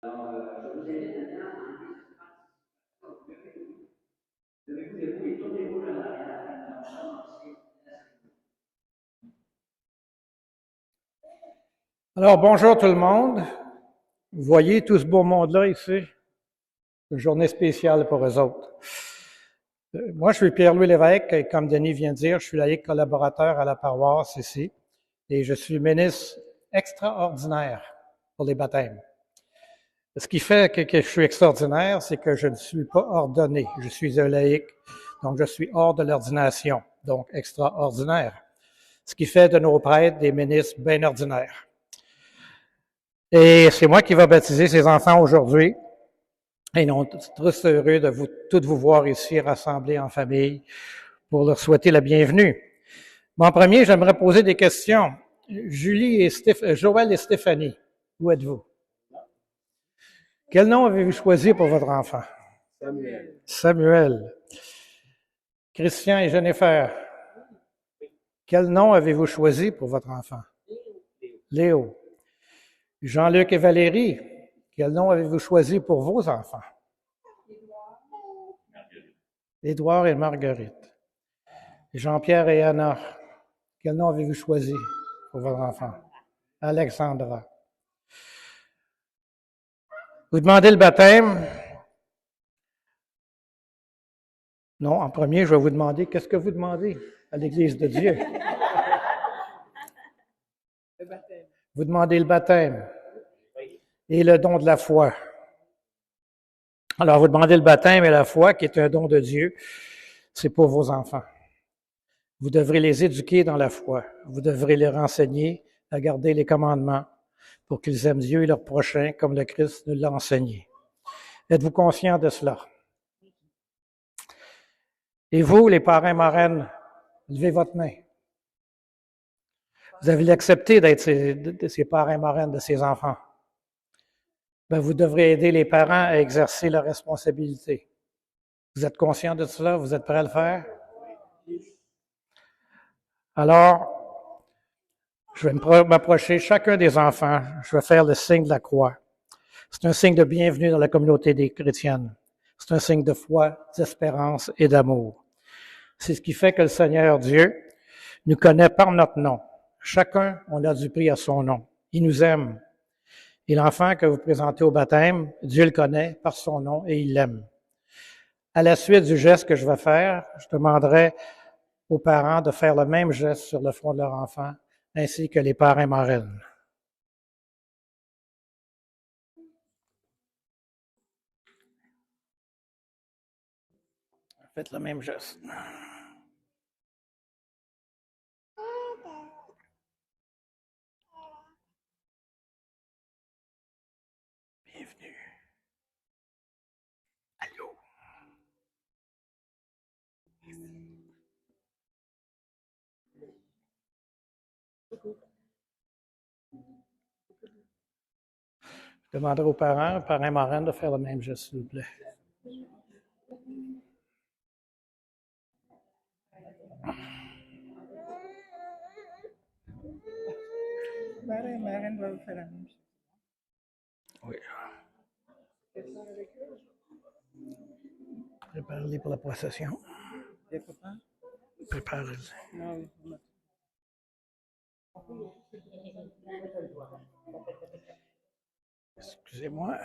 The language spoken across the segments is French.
Je vous invite maintenant à enlever cette partie. Levez-vous debout et tournez-vous vers l'arrière. On va commencer. Alors, bonjour tout le monde. Vous voyez tout ce beau monde-là ici? Une journée spéciale pour eux autres. Moi, je suis Pierre-Louis Lévesque, et comme Denis vient de dire, je suis laïc collaborateur à la paroisse ici, et je suis ministre extraordinaire pour les baptêmes. Ce qui fait que je suis extraordinaire, c'est que je ne suis pas ordonné. Je suis un laïc, donc je suis hors de l'ordination, donc extraordinaire. Ce qui fait de nos prêtres des ministres bien ordinaires. Et c'est moi qui vais baptiser ces enfants aujourd'hui. Et nous sommes très heureux de tous vous voir ici rassemblés en famille pour leur souhaiter la bienvenue. Mais en premier, j'aimerais poser des questions. Joël et Stéphanie, où êtes-vous? Quel nom avez-vous choisi pour votre enfant? Samuel. Samuel. Christian et Jennifer, quel nom avez-vous choisi pour votre enfant? Léo. Jean-Luc et Valérie, quel nom avez-vous choisi pour vos enfants? Édouard et Marguerite. Jean-Pierre et Anna, quel nom avez-vous choisi pour votre enfant? Alexandra. Vous demandez le baptême? Non, en premier, je vais vous demander, qu'est-ce que vous demandez à l'Église de Dieu? Le baptême. Vous demandez le baptême et le don de la foi. Alors, vous demandez le baptême et la foi, qui est un don de Dieu, c'est pour vos enfants. Vous devrez les éduquer dans la foi. Vous devrez les renseigner à garder les commandements pour qu'ils aiment Dieu et leur prochain comme le Christ nous l'a enseigné. Êtes-vous conscient de cela? Et vous, les parrains marraines, levez votre main. Vous avez accepté d'être ces parrains marraines de ces enfants. Ben, vous devrez aider les parents à exercer leur responsabilité. Vous êtes conscient de cela? Vous êtes prêts à le faire? Alors, je vais m'approcher chacun des enfants. Je vais faire le signe de la croix. C'est un signe de bienvenue dans la communauté des chrétiennes. C'est un signe de foi, d'espérance et d'amour. C'est ce qui fait que le Seigneur Dieu nous connaît par notre nom. Chacun, on a du prix à son nom. Il nous aime. Et l'enfant que vous présentez au baptême, Dieu le connaît par son nom et il l'aime. À la suite du geste que je vais faire, je demanderai aux parents de faire le même geste sur le front de leur enfant, ainsi que les parrains marraines. Faites le même geste. Bienvenue. Allô. Je demanderai aux parrains marraines, de faire le même geste, s'il vous plaît. Marraine doit faire la même chose. Oui. Préparez-les pour la procession. Les copains? Préparez-les. Non, Excusez-moi.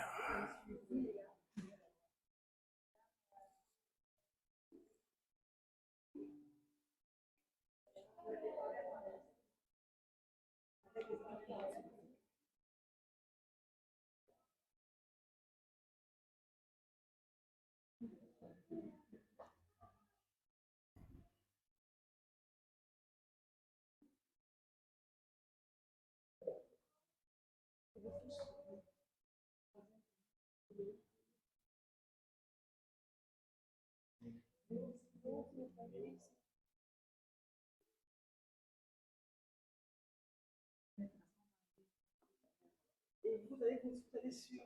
et vous allez vous installer sur.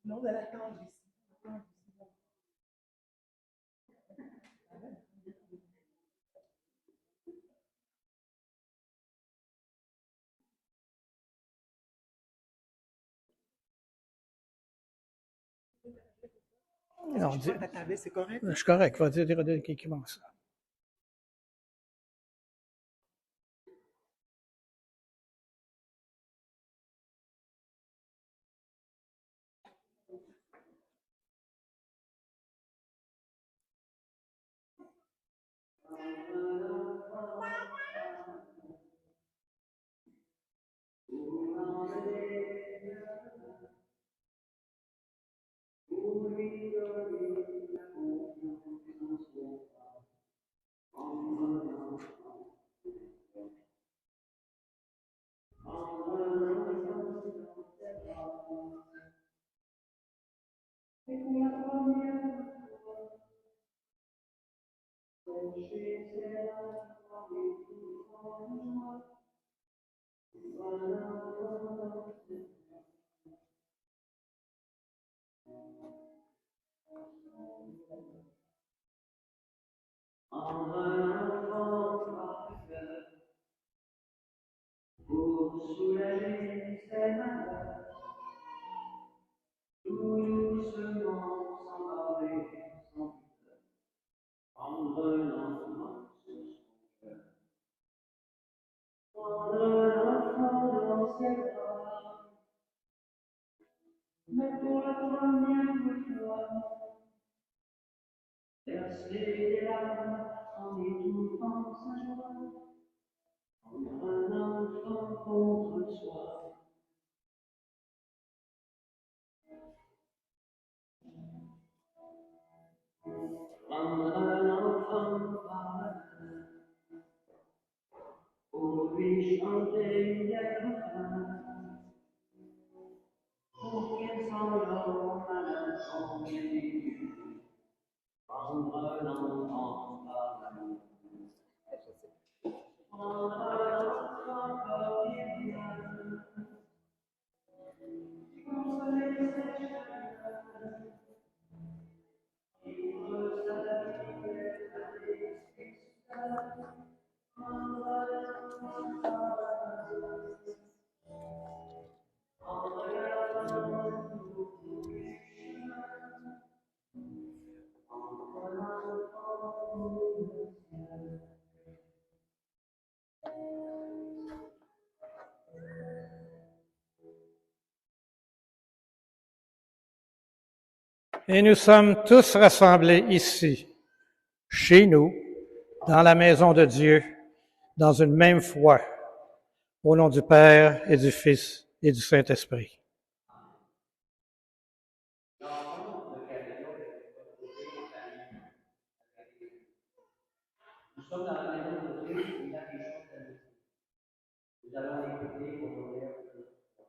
Non, dans la tente ici. Non, Je prends ta tablette, c'est correct? je suis correct, va dire qui commence. Pour soulager ses malheurs, tout doucement s'embarrer sans peur, prendre l'enfant sur son cœur, prendre l'enfant dans ses bras, mais pour la première fois, verser des larmes en étouffant sa joie, prendre un enfant contre soi. Prendre un enfant par la main, pour lui chanter des refrains, pour qu'il s'endorme à l'instant du prendre un enfant par la main. Prendre un enfant comme il vient, consoler ses chagrins, vivre sa vie et sa tristesse. Et nous sommes tous rassemblés ici, chez nous, dans la maison de Dieu, dans une même foi, au nom du Père et du Fils et du Saint-Esprit. Nous sommes dans la maison de Dieu, il y a des choses à nous dire. Nous allons écouter pour nourrir notre foi.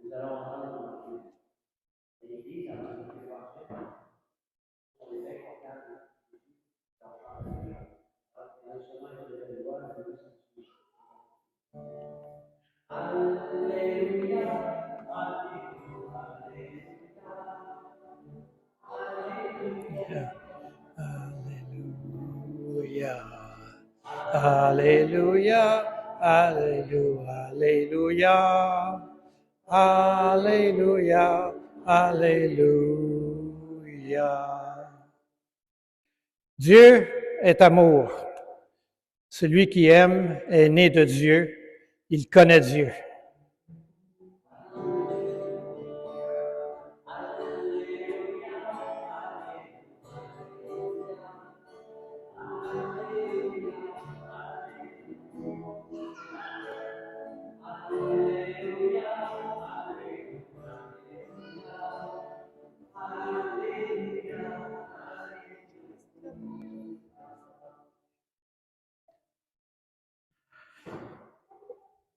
Nous allons entendre Dieu. Et l'Église a besoin de faire pour les mecs en cas de Alléluia, Alléluia, Alléluia. Alléluia. Alléluia. Alléluia. Alléluia. Dieu est amour. Celui qui aime est né de Dieu. Il connaît Dieu.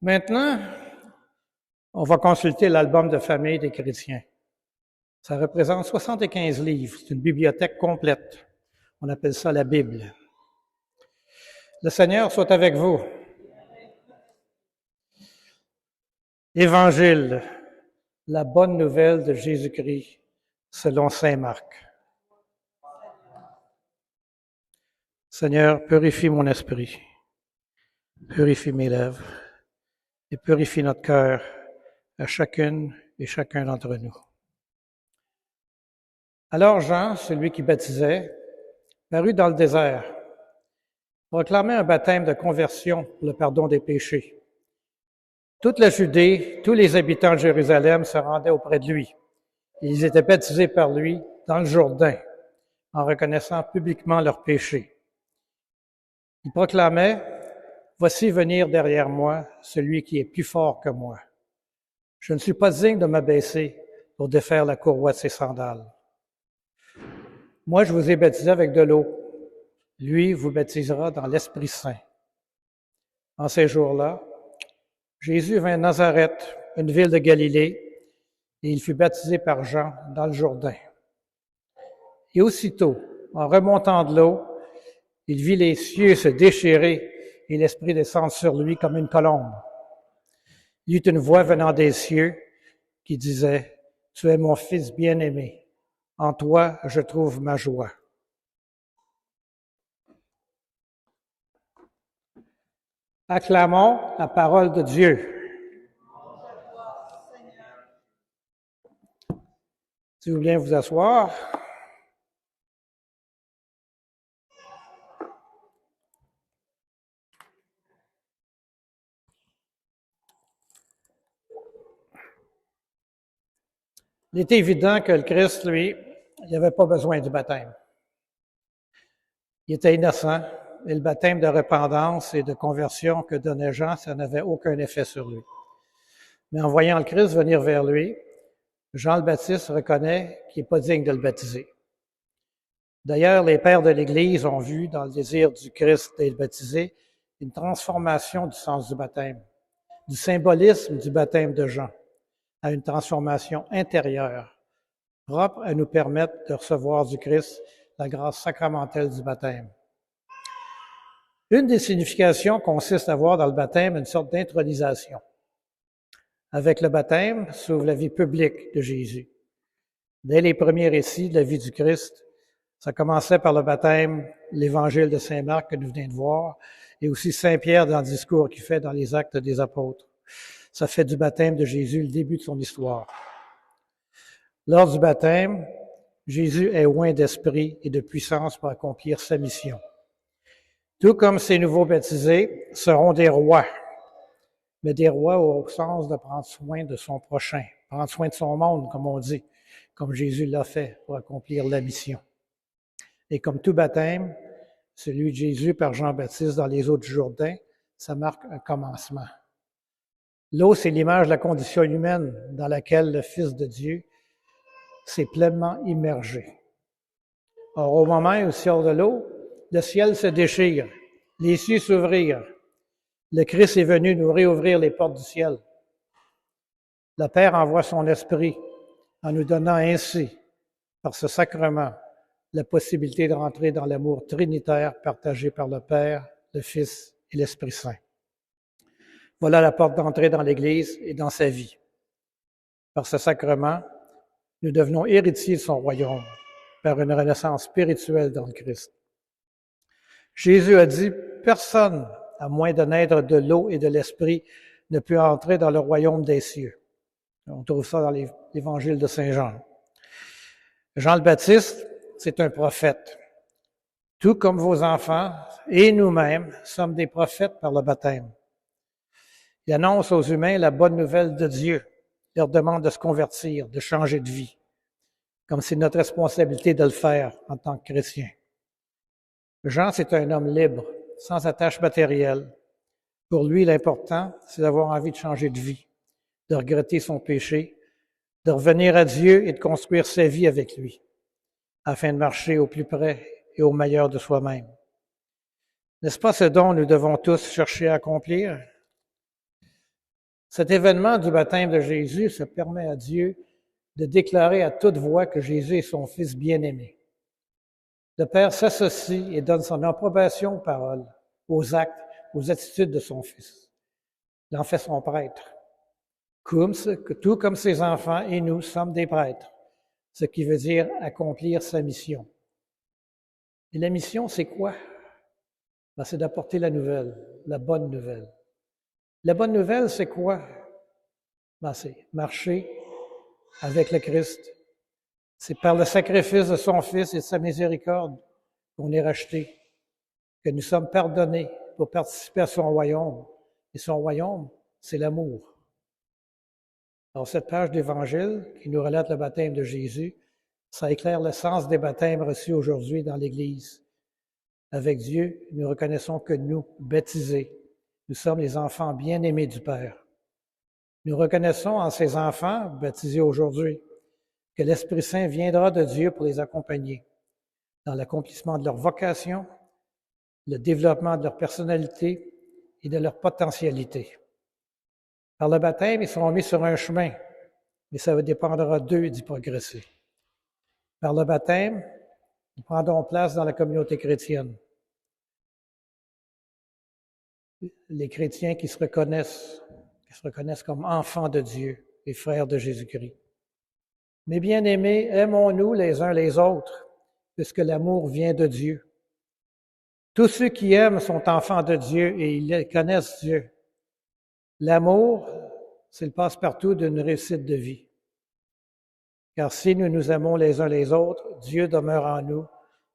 Maintenant, on va consulter l'album de famille des chrétiens. Ça représente 75 livres. C'est une bibliothèque complète. On appelle ça la Bible. Le Seigneur soit avec vous. Évangile, la bonne nouvelle de Jésus-Christ selon saint Marc. Seigneur, purifie mon esprit, purifie mes lèvres et purifie notre cœur à chacune et chacun d'entre nous. Alors Jean, celui qui baptisait, parut dans le désert, proclamait un baptême de conversion pour le pardon des péchés. Toute la Judée, tous les habitants de Jérusalem se rendaient auprès de lui. Ils étaient baptisés par lui dans le Jourdain, en reconnaissant publiquement leurs péchés. Il proclamait, « Voici venir derrière moi celui qui est plus fort que moi. Je ne suis pas digne de m'abaisser pour défaire la courroie de ses sandales. Moi, je vous ai baptisé avec de l'eau. Lui vous baptisera dans l'Esprit Saint. » En ces jours-là, Jésus vint à Nazareth, une ville de Galilée, et il fut baptisé par Jean dans le Jourdain. Et aussitôt, en remontant de l'eau, il vit les cieux se déchirer et l'Esprit descendre sur lui comme une colombe. Il y eut une voix venant des cieux qui disait, « Tu es mon Fils bien-aimé, en toi je trouve ma joie. » Acclamons la parole de Dieu. Si vous voulez vous asseoir. Il est évident que le Christ, lui, il n'avait pas besoin du baptême. Il était innocent, et le baptême de repentance et de conversion que donnait Jean, ça n'avait aucun effet sur lui. Mais en voyant le Christ venir vers lui, Jean le Baptiste reconnaît qu'il n'est pas digne de le baptiser. D'ailleurs, les pères de l'Église ont vu dans le désir du Christ d'être baptisé une transformation du sens du baptême, du symbolisme du baptême de Jean, à une transformation intérieure, propre à nous permettre de recevoir du Christ la grâce sacramentelle du baptême. Une des significations consiste à voir dans le baptême une sorte d'intronisation. Avec le baptême s'ouvre la vie publique de Jésus. Dès les premiers récits de la vie du Christ, ça commençait par le baptême, l'évangile de Saint Marc que nous venons de voir, et aussi Saint Pierre dans le discours qu'il fait dans les Actes des Apôtres. Ça fait du baptême de Jésus le début de son histoire. Lors du baptême, Jésus est oint d'esprit et de puissance pour accomplir sa mission. Tout comme ces nouveaux baptisés seront des rois, mais des rois au sens de prendre soin de son prochain, prendre soin de son monde, comme on dit, comme Jésus l'a fait pour accomplir la mission. Et comme tout baptême, celui de Jésus par Jean-Baptiste dans les eaux du Jourdain, ça marque un commencement. L'eau, c'est l'image de la condition humaine dans laquelle le Fils de Dieu s'est pleinement immergé. Or, au moment où il sort de l'eau, le ciel se déchire, les cieux s'ouvrirent. Le Christ est venu nous réouvrir les portes du ciel. Le Père envoie son Esprit en nous donnant ainsi, par ce sacrement, la possibilité de rentrer dans l'amour trinitaire partagé par le Père, le Fils et l'Esprit Saint. Voilà la porte d'entrée dans l'Église et dans sa vie. Par ce sacrement, nous devenons héritiers de son royaume par une renaissance spirituelle dans le Christ. Jésus a dit, « Personne, à moins de naître de l'eau et de l'Esprit, ne peut entrer dans le royaume des cieux. » On trouve ça dans l'Évangile de Saint Jean. Jean le Baptiste, c'est un prophète. Tout comme vos enfants et nous-mêmes sommes des prophètes par le baptême. Il annonce aux humains la bonne nouvelle de Dieu. Il leur demande de se convertir, de changer de vie, comme c'est notre responsabilité de le faire en tant que chrétien. Jean, c'est un homme libre, sans attache matérielle. Pour lui, l'important, c'est d'avoir envie de changer de vie, de regretter son péché, de revenir à Dieu et de construire sa vie avec lui, afin de marcher au plus près et au meilleur de soi-même. N'est-ce pas ce dont nous devons tous chercher à accomplir? Cet événement du baptême de Jésus se permet à Dieu de déclarer à toute voix que Jésus est son Fils bien-aimé. Le Père s'associe et donne son approbation aux paroles, aux actes, aux attitudes de son Fils. Il en fait son prêtre. Tout comme ses enfants et nous sommes des prêtres, ce qui veut dire accomplir sa mission. Et la mission, c'est quoi? C'est d'apporter la nouvelle, la bonne nouvelle. La bonne nouvelle, c'est quoi? C'est marcher avec le Christ, C'est par le sacrifice de son Fils et de sa miséricorde qu'on est rachetés, que nous sommes pardonnés pour participer à son royaume. Et son royaume, c'est l'amour. Dans cette page d'Évangile qui nous relate le baptême de Jésus, ça éclaire le sens des baptêmes reçus aujourd'hui dans l'Église. Avec Dieu, nous reconnaissons que nous, baptisés, nous sommes les enfants bien-aimés du Père. Nous reconnaissons en ces enfants, baptisés aujourd'hui, que l'Esprit Saint viendra de Dieu pour les accompagner dans l'accomplissement de leur vocation, le développement de leur personnalité et de leur potentialité. Par le baptême, ils seront mis sur un chemin, mais ça dépendra d'eux d'y progresser. Par le baptême, ils prendront place dans la communauté chrétienne. Les chrétiens qui se reconnaissent comme enfants de Dieu et frères de Jésus-Christ. Mes bien-aimés, aimons-nous les uns les autres, puisque l'amour vient de Dieu. Tous ceux qui aiment sont enfants de Dieu et ils connaissent Dieu. L'amour, c'est le passe-partout d'une réussite de vie. Car si nous nous aimons les uns les autres, Dieu demeure en nous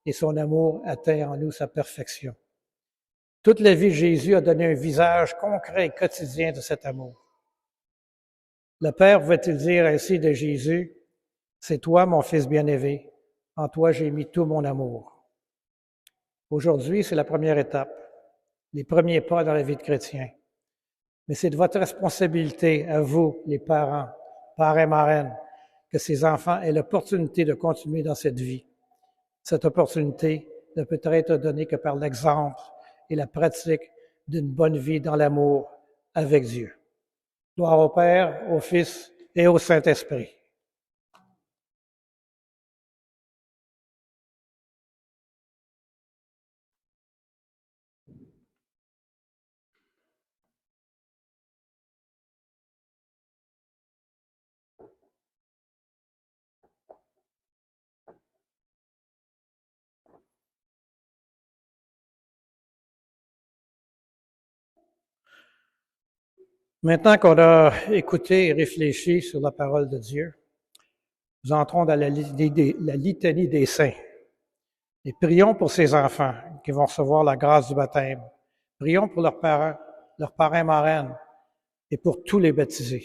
et son amour atteint en nous sa perfection. Toute la vie de Jésus a donné un visage concret et quotidien de cet amour. Le Père pouvait-il dire ainsi de Jésus, « C'est toi, mon Fils bien-aimé, en toi j'ai mis tout mon amour. » Aujourd'hui, c'est la première étape, les premiers pas dans la vie de chrétien. Mais c'est de votre responsabilité, à vous, les parents, parrains, marraines, que ces enfants aient l'opportunité de continuer dans cette vie. Cette opportunité ne peut être donnée que par l'exemple et la pratique d'une bonne vie dans l'amour avec Dieu. Gloire au Père, au Fils et au Saint-Esprit. Maintenant qu'on a écouté et réfléchi sur la parole de Dieu, nous entrons dans la litanie des saints. Et prions pour ces enfants qui vont recevoir la grâce du baptême. Prions pour leurs parrains, marraines, et pour tous les baptisés.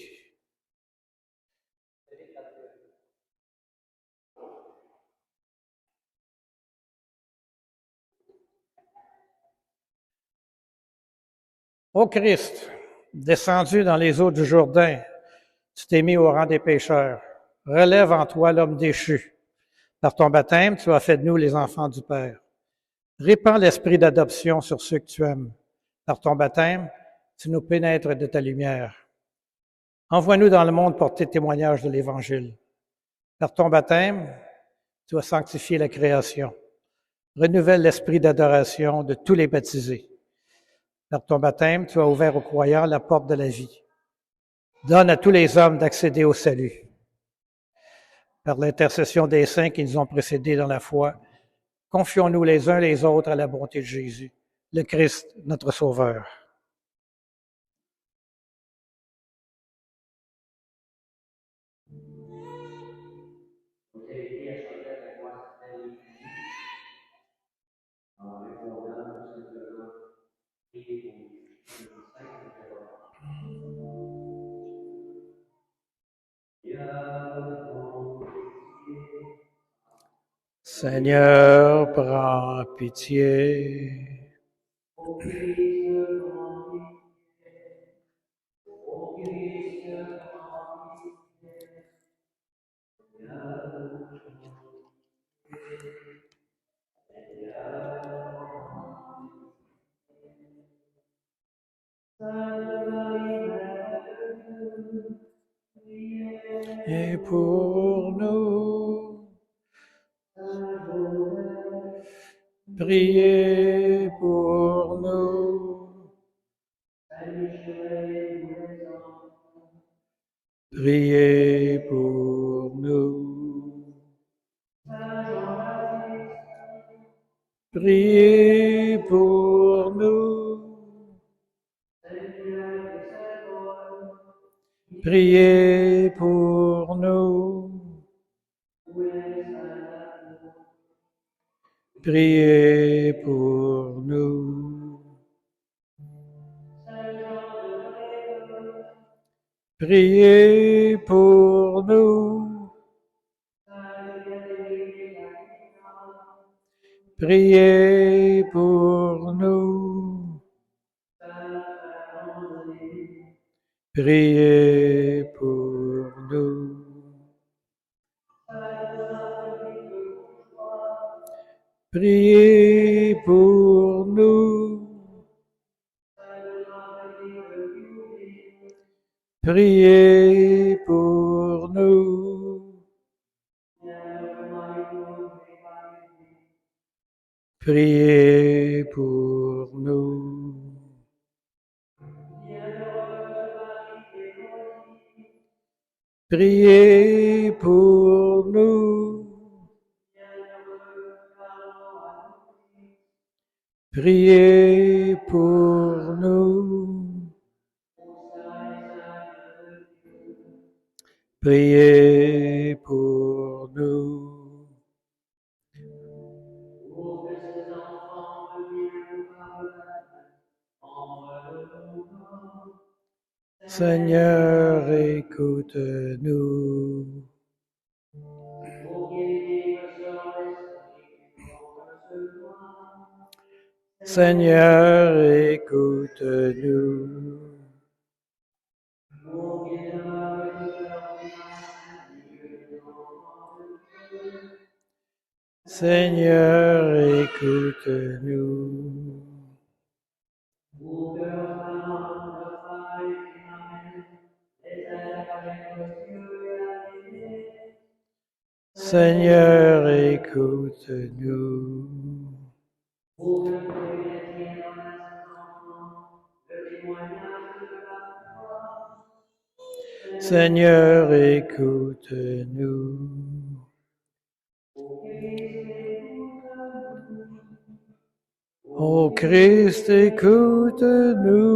Ô Christ, descendu dans les eaux du Jourdain, tu t'es mis au rang des pécheurs. Relève en toi l'homme déchu. Par ton baptême, tu as fait de nous les enfants du Père. Répands l'esprit d'adoption sur ceux que tu aimes. Par ton baptême, tu nous pénètres de ta lumière. Envoie-nous dans le monde porter témoignage de l'Évangile. Par ton baptême, tu as sanctifié la création. Renouvelle l'esprit d'adoration de tous les baptisés. Par ton baptême, tu as ouvert aux croyants la porte de la vie. Donne à tous les hommes d'accéder au salut. Par l'intercession des saints qui nous ont précédés dans la foi, confions-nous les uns les autres à la bonté de Jésus, le Christ, notre Sauveur. Seigneur, prends pitié. Et pour nous, priez pour nous. Priez pour nous. Priez pour nous. Priez pour nous. Priez pour nous. Priez pour nous. Priez pour nous. Priez pour nous. Priez pour nous. Priez pour nous. Priez pour nous. Priez pour nous. Priez pour nous. Priez pour nous. Seigneur, écoute-nous. Seigneur, écoute-nous. Seigneur, écoute-nous. Seigneur, écoute-nous. Seigneur, écoute-nous. Ô Christ, écoute-nous.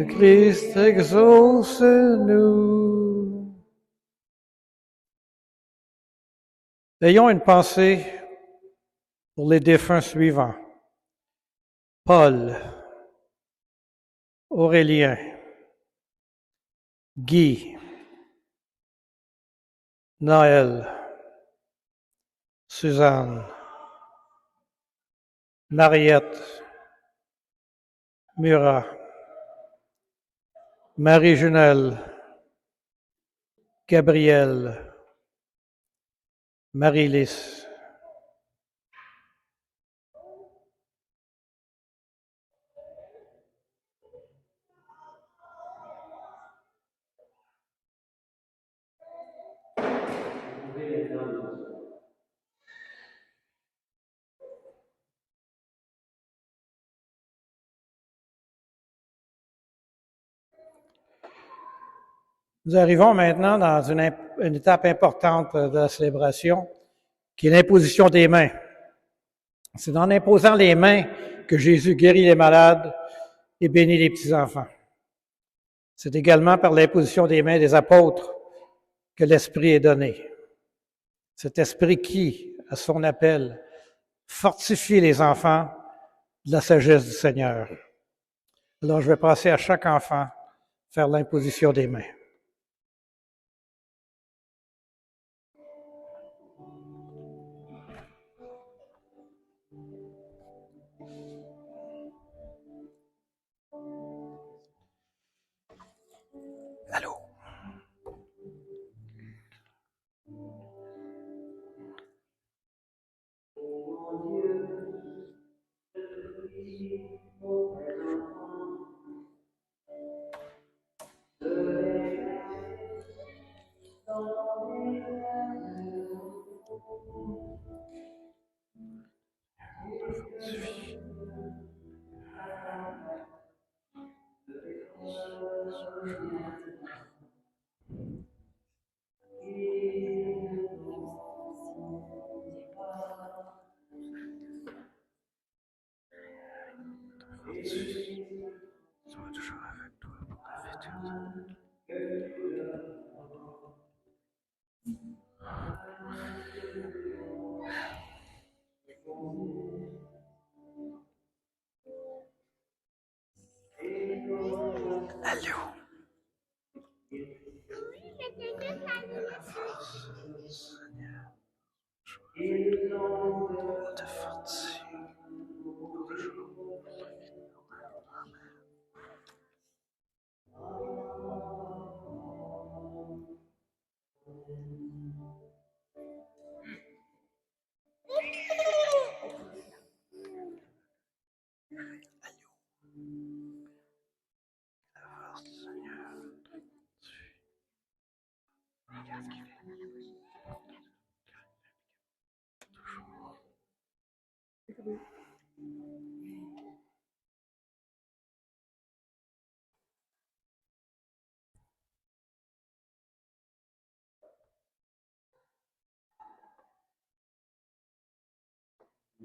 Christ, exauce-nous. Ayons une pensée pour les défunts suivants. Paul, Aurélien, Guy, Noël, Suzanne, Mariette, Murat, Marie-Junelle, Gabrielle, Marie-Lys. Nous arrivons maintenant dans une étape importante de la célébration, qui est l'imposition des mains. C'est en imposant les mains que Jésus guérit les malades et bénit les petits-enfants. C'est également par l'imposition des mains des apôtres que l'Esprit est donné. Cet Esprit qui, à son appel, fortifie les enfants de la sagesse du Seigneur. Alors, je vais passer à chaque enfant faire l'imposition des mains. Allô?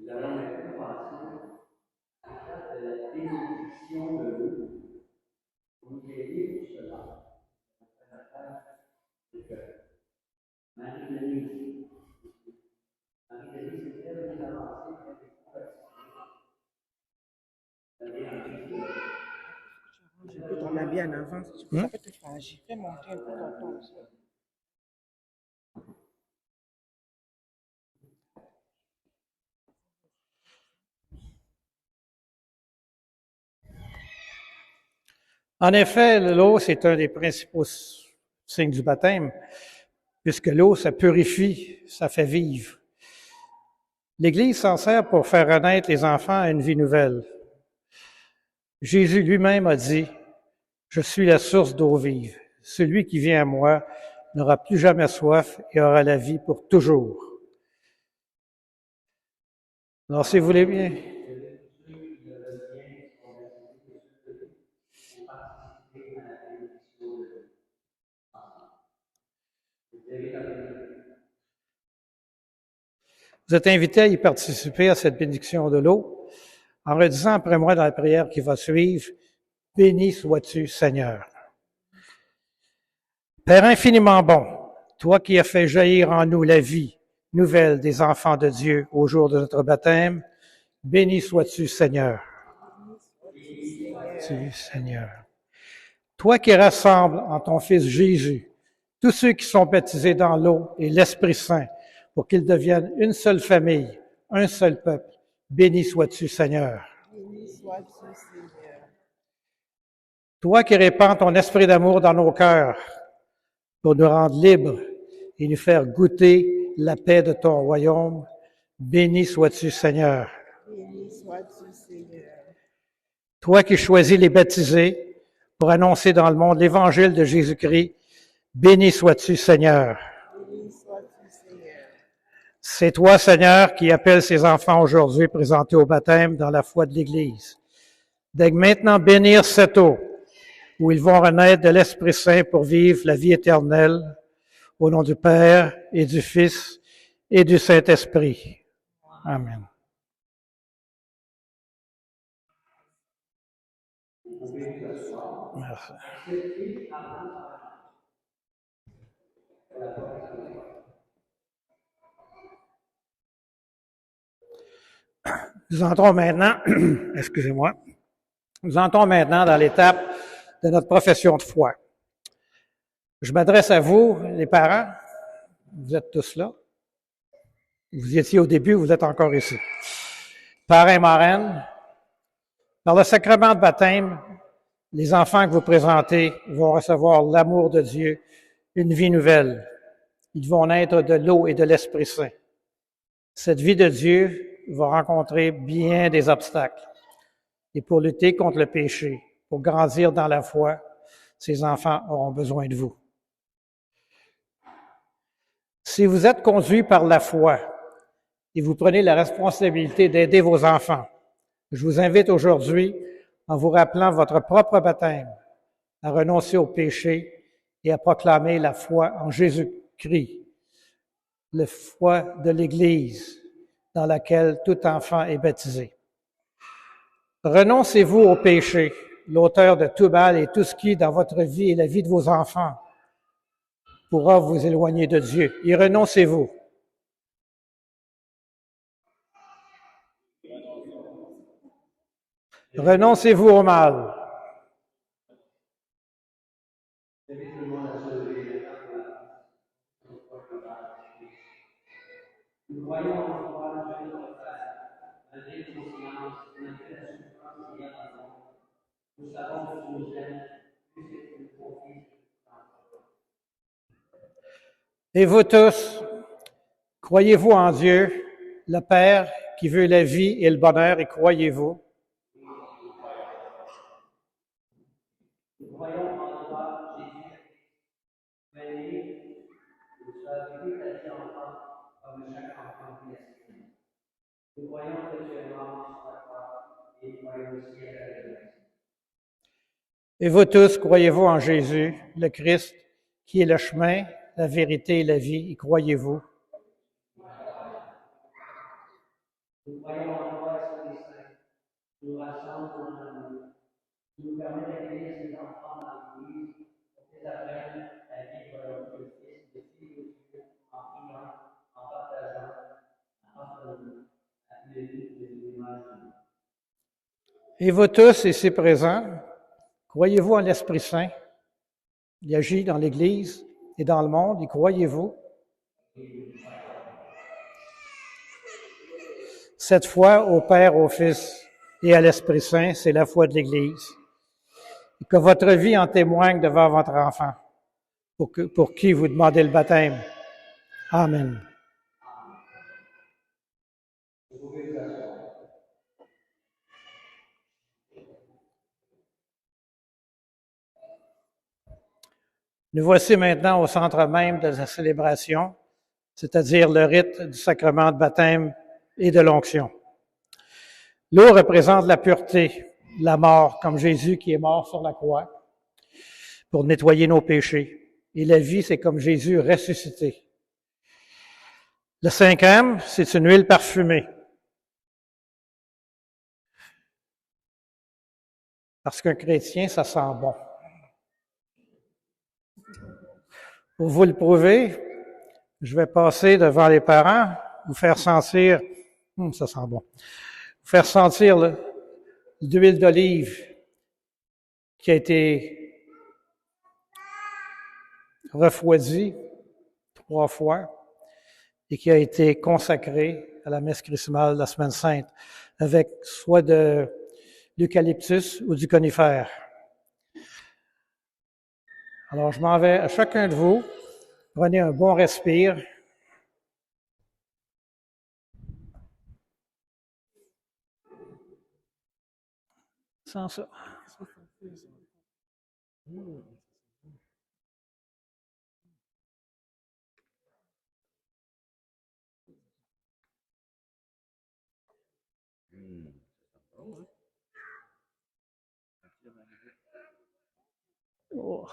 Nous allons maintenant passer à l'étape de la bénédiction de l'eau. Pour nous aider pour cela, on va faire affaire avec Marie-Denise. Marie-Denise, c'est elle qui a avancé Je peux ton habit en avant, ça peut te fragile. Fais monter un peu ton ton aussi. En effet, l'eau, c'est un des principaux signes du baptême, puisque l'eau, ça purifie, ça fait vivre. L'Église s'en sert pour faire renaître les enfants à une vie nouvelle. Jésus lui-même a dit, « Je suis la source d'eau vive. Celui qui vient à moi n'aura plus jamais soif et aura la vie pour toujours. » Alors, si vous voulez bien... Vous êtes invités à y participer à cette bénédiction de l'eau en redisant après moi dans la prière qui va suivre, « Béni sois-tu, Seigneur. » Père infiniment bon, toi qui as fait jaillir en nous la vie nouvelle des enfants de Dieu au jour de notre baptême, béni sois-tu, Seigneur. Tu, Seigneur. Toi qui rassembles en ton Fils Jésus tous ceux qui sont baptisés dans l'eau et l'Esprit Saint pour qu'ils deviennent une seule famille, un seul peuple, béni sois-tu, Seigneur. Béni sois-tu, Seigneur. Toi qui répands ton esprit d'amour dans nos cœurs pour nous rendre libres et nous faire goûter la paix de ton royaume, béni sois-tu, Seigneur. Béni sois-tu, Seigneur. Toi qui choisis les baptisés pour annoncer dans le monde l'évangile de Jésus-Christ, béni sois-tu, Seigneur. Béni sois-tu, Seigneur. C'est toi, Seigneur, qui appelles ces enfants aujourd'hui présentés au baptême dans la foi de l'Église. Dès maintenant bénir cette eau, où ils vont renaître de l'Esprit Saint pour vivre la vie éternelle, au nom du Père et du Fils et du Saint-Esprit. Amen. Merci. Nous entrons maintenant, excusez-moi, nous entrons maintenant dans l'étape de notre profession de foi. Je m'adresse à vous, les parents. Vous êtes tous là. Vous y étiez au début, vous êtes encore ici. Parrains et marraines, par le sacrement de baptême, les enfants que vous présentez vont recevoir l'amour de Dieu, une vie nouvelle. Ils vont naître de l'eau et de l'Esprit Saint. Cette vie de Dieu va rencontrer bien des obstacles. Et pour lutter contre le péché, pour grandir dans la foi, ces enfants auront besoin de vous. Si vous êtes conduit par la foi et vous prenez la responsabilité d'aider vos enfants, je vous invite aujourd'hui, en vous rappelant votre propre baptême, à renoncer au péché et à proclamer la foi en Jésus-Christ, la foi de l'Église dans laquelle tout enfant est baptisé. Renoncez-vous au péché, l'auteur de tout mal et tout ce qui, dans votre vie et la vie de vos enfants, pourra vous éloigner de Dieu. Et renoncez-vous. Renoncez-vous au mal. Nous savons que tu nous aimes plus que tu nous confies. Et vous tous, croyez-vous en Dieu, le Père qui veut la vie et le bonheur, et croyez-vous? Nous croyons en toi, Jésus, béni, que tu as vécu ta vie enfant, comme chaque enfant qui est. Nous croyons que tu es mort sur la croix, et tu es aussi à la résurrection. Et vous tous, croyez-vous en Jésus, le Christ, qui est le chemin, la vérité et la vie, et croyez-vous? Nous croyons en toi, Esprit Saint, nous rassemble dans l'amour, nous permet d'accueillir ces enfants dans l'Église, pour qu'ils apprennent à vivre leur vie de fils, de fille de Dieu, en priant, en partageant, en pardonnant, à tous les vies de l'image de Dieu. Et vous tous, ici présents, croyez-vous en l'Esprit Saint? Il agit dans l'Église et dans le monde, y croyez-vous? Cette foi au Père, au Fils et à l'Esprit Saint, c'est la foi de l'Église. Et que votre vie en témoigne devant votre enfant, pour qui vous demandez le baptême. Amen. Nous voici maintenant au centre même de la célébration, c'est-à-dire le rite du sacrement de baptême et de l'onction. L'eau représente la pureté, la mort, comme Jésus qui est mort sur la croix pour nettoyer nos péchés. Et la vie, c'est comme Jésus ressuscité. Le cinquième, c'est une huile parfumée. Parce qu'un chrétien, ça sent bon. Pour vous le prouver, je vais passer devant les parents, vous faire sentir, ça sent bon, vous faire sentir l'huile d'olive qui a été refroidie 3 fois et qui a été consacrée à la messe chrismale de la Semaine Sainte avec soit de l'eucalyptus ou du conifère. Alors, je m'en vais à chacun de vous. Prenez un bon respire. Sans ça. Oh.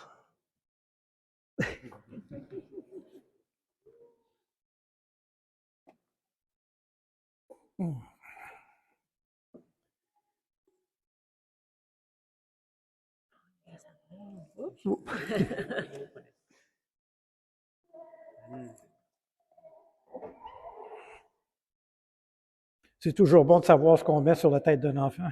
C'est toujours bon de savoir ce qu'on met sur la tête d'un enfant.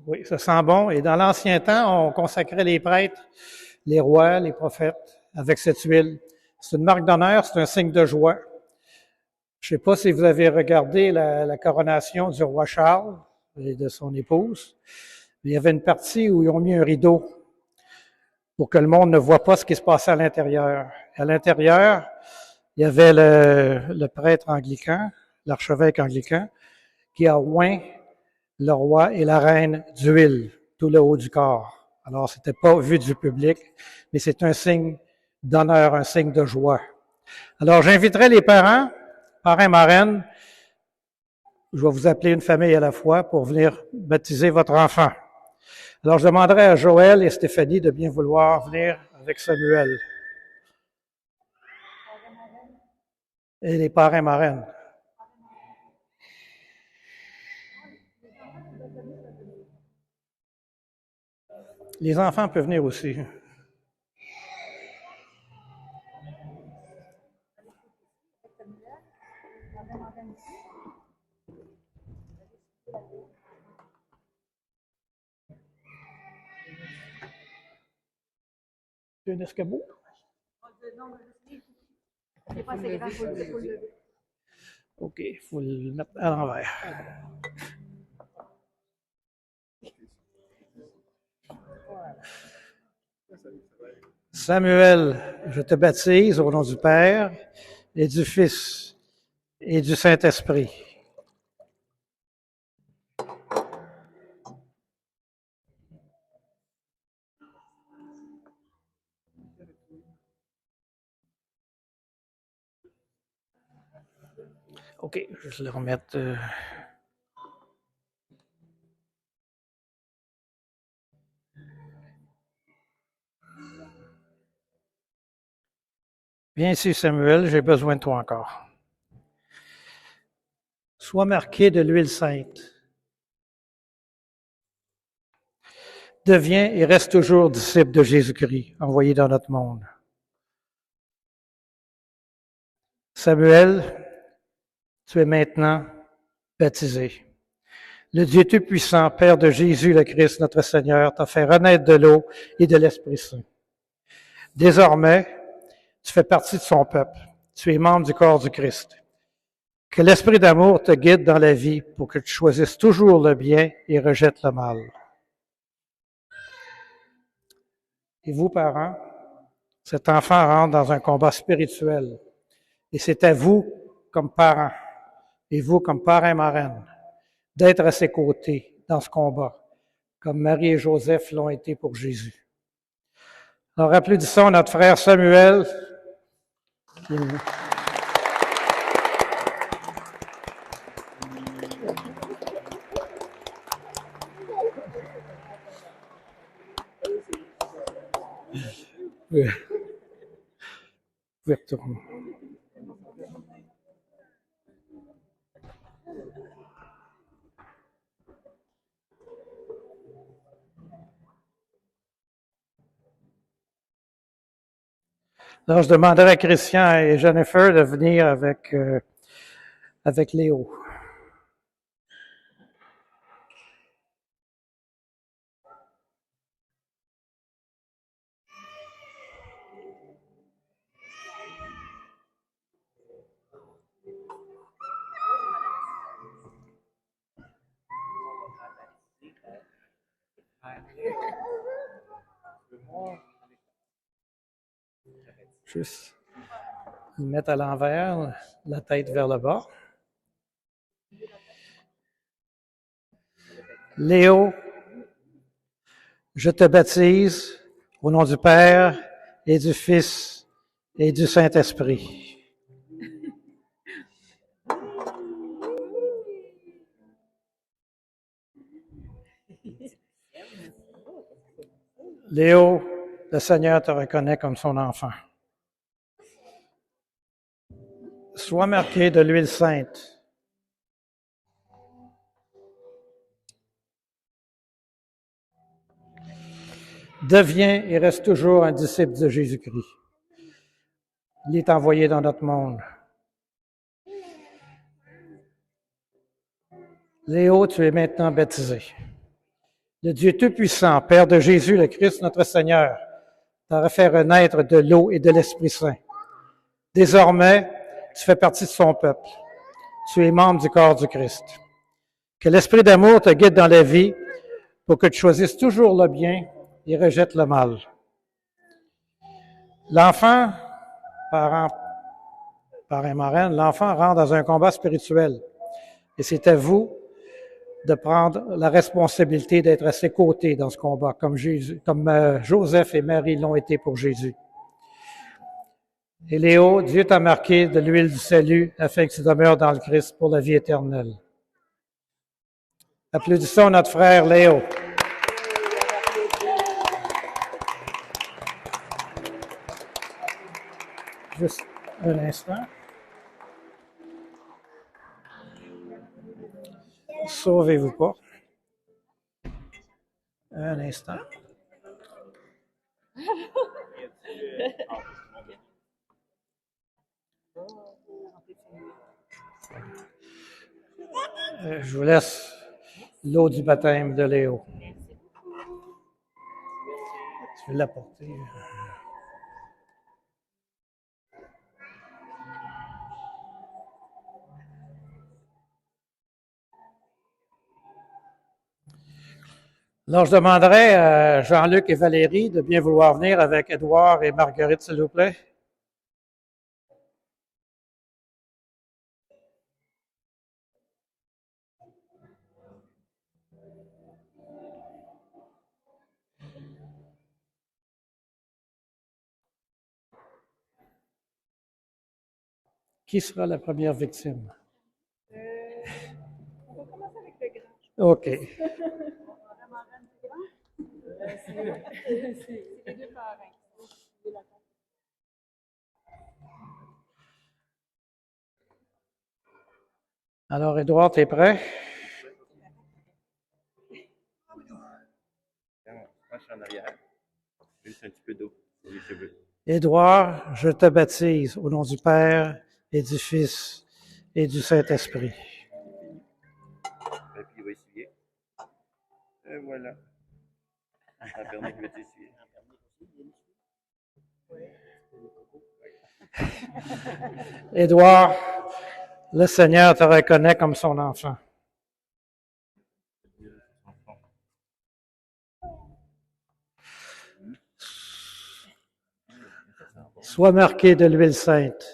Oui, ça sent bon. Et dans l'ancien temps, on consacrait les prêtres, les rois, les prophètes avec cette huile. C'est une marque d'honneur, c'est un signe de joie. Je ne sais pas si vous avez regardé la coronation du roi Charles et de son épouse. Il y avait une partie où ils ont mis un rideau pour que le monde ne voit pas ce qui se passait à l'intérieur. À l'intérieur, il y avait le prêtre anglican, l'archevêque anglican, qui a oint le roi et la reine d'huile, tout le haut du corps. Alors, c'était pas vu du public, mais c'est un signe d'honneur, un signe de joie. Alors, j'inviterai les parents, parrains, marraines, je vais vous appeler une famille à la fois pour venir baptiser votre enfant. Alors, je demanderai à Joël et Stéphanie de bien vouloir venir avec Samuel. Et les parrains marraines. Les enfants peuvent venir aussi. C'est un escabeau? OK, il faut le mettre à l'envers. Samuel, je te baptise au nom du Père et du Fils et du Saint-Esprit. OK, je vais le remettre. Viens ici, Samuel, j'ai besoin de toi encore. Sois marqué de l'huile sainte. Deviens et reste toujours disciple de Jésus-Christ, envoyé dans notre monde. Samuel, tu es maintenant baptisé. Le Dieu Tout-Puissant, Père de Jésus le Christ, notre Seigneur, t'a fait renaître de l'eau et de l'Esprit Saint. Désormais, tu fais partie de son peuple. Tu es membre du corps du Christ. Que l'Esprit d'amour te guide dans la vie pour que tu choisisses toujours le bien et rejettes le mal. Et vous, parents, cet enfant rentre dans un combat spirituel. Et c'est à vous, comme parents, et vous, comme parrain et marraine, d'être à ses côtés dans ce combat, comme Marie et Joseph l'ont été pour Jésus. Alors, applaudissons notre frère Samuel. Vous pouvez retourner. Alors, je demanderai à Christian et Jennifer de venir avec Léo. Juste le mettre à l'envers, la tête vers le bas. Léo, je te baptise au nom du Père et du Fils et du Saint-Esprit. Léo, le Seigneur te reconnaît comme son enfant. Sois marqué de l'huile sainte. Deviens et reste toujours un disciple de Jésus-Christ. Il est envoyé dans notre monde. Léo, tu es maintenant baptisé. Le Dieu Tout-Puissant, Père de Jésus le Christ, notre Seigneur, t'a fait renaître de l'eau et de l'Esprit Saint. Désormais, tu fais partie de son peuple. Tu es membre du corps du Christ. Que l'Esprit d'amour te guide dans la vie pour que tu choisisses toujours le bien et rejettes le mal. L'enfant, parent et marraine, l'enfant rentre dans un combat spirituel. Et c'est à vous de prendre la responsabilité d'être à ses côtés dans ce combat, comme Joseph et Marie l'ont été pour Jésus. Et Léo, Dieu t'a marqué de l'huile du salut afin que tu demeures dans le Christ pour la vie éternelle. Applaudissons notre frère Léo. Juste un instant. Sauvez-vous pas. Un instant. Je vous laisse l'eau du baptême de Léo. Tu veux l'apporter? Alors, je demanderai à Jean-Luc et Valérie de bien vouloir venir avec Édouard et Marguerite, s'il vous plaît. Qui sera la première victime? On va commencer avec le grand. OK. C'est les deux parrains. Alors, Édouard, tu es prêt? Je suis en arrière. Juste un petit peu d'eau sur les cheveux. Édouard, je te baptise au nom du Père et du Fils et du Saint-Esprit. Et puis il va essuyer. Et voilà. Un permis qui va t'essuyer. Édouard, le Seigneur te reconnaît comme son enfant. Sois marqué de l'huile sainte.